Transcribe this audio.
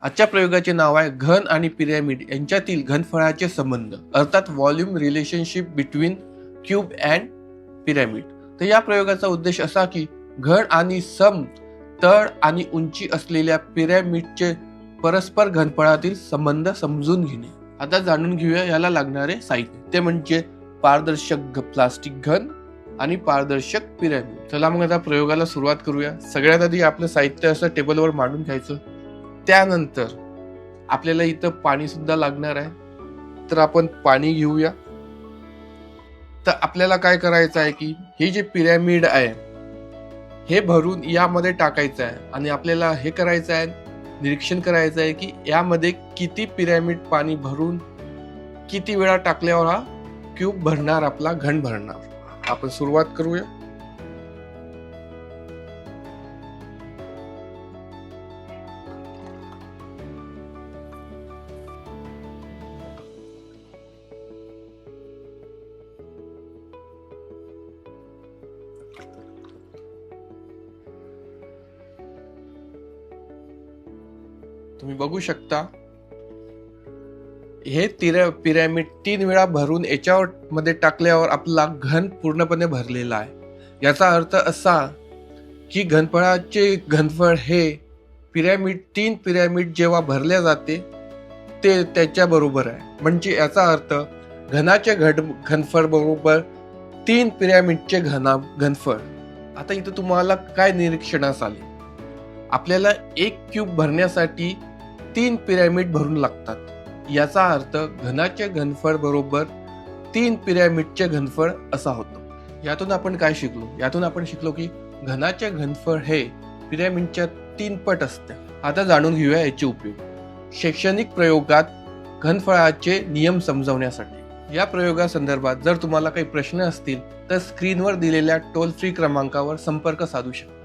आजच्या प्रयोगाचे नाव आहे घन आणि पिरॅमिड यांच्यातील घनफळाचे संबंध, अर्थात volume relationship between cube and pyramid. तर या प्रयोगाचा उद्देश असा की घन आणि सम तळ आणि उंची असलेल्या पिरॅमिडचे परस्पर घनफळातील संबंध समजून घेणे. आता जाणून घेऊया याला लागणारे साहित्य. ते म्हणजे पारदर्शक प्लास्टिक घन आणि पारदर्शक पिरॅमिड. चला मग आता प्रयोगाला सुरुवात करूया. सगळ्यात आधी आपलं साहित्य असं टेबलवर मांडून घ्यायचं. त्यानंतर आपल्याला इथं पाणी सुद्धा लागणार आहे, तर आपण पाणी घेऊया. तर आपल्याला काय करायचं आहे की हे जे पिरॅमिड आहे हे भरून यामध्ये टाकायचं आहे आणि आपल्याला हे करायचं आहे, निरीक्षण करायचं आहे की यामध्ये किती पिरॅमिड पाणी भरून किती वेळा टाकल्यावर हा क्यूब भरणार, आपला घन भरणार. आपण सुरुवात करूया. तुम्ही बघू शकता हे पिरॅमिड 3 वेळा भरून याच्यावर मध्ये टाकल्यावर आपला घन पूर्णपणे भरलेला आहे. याचा अर्थ असा की घनफळाचे घनफळ हे तीन पिरॅमिड जेव्हा भरल्या जाते ते त्याच्या बरोबर आहे. म्हणजे याचा अर्थ घनाचे घनफळ बरोबर 3 पिरॅमिडचे घनफळ. आता इथं तुम्हाला काय निरीक्षणास आले, आपल्याला एक क्यूब भरण्यासाठी 3 पिरॅमिड भरून लागतात. याचा अर्थ घनाचे घनफळ बरोबर 3 पिरॅमिडचे घनफळ असा होतो. यातून आपण काय शिकलो? यातून आपण शिकलो की घनाचे घनफळ हे पिरॅमिडच्या 3 पट असते. आता जाणून घेऊया याचे उपयोग शैक्षणिक प्रयोगात घनफळाचे नियम समजवण्यासाठी. या प्रयोगासंदर्भात जर तुम्हाला काही प्रश्न असतील तर स्क्रीनवर दिलेल्या टोल फ्री क्रमांकावर संपर्क साधू शकता.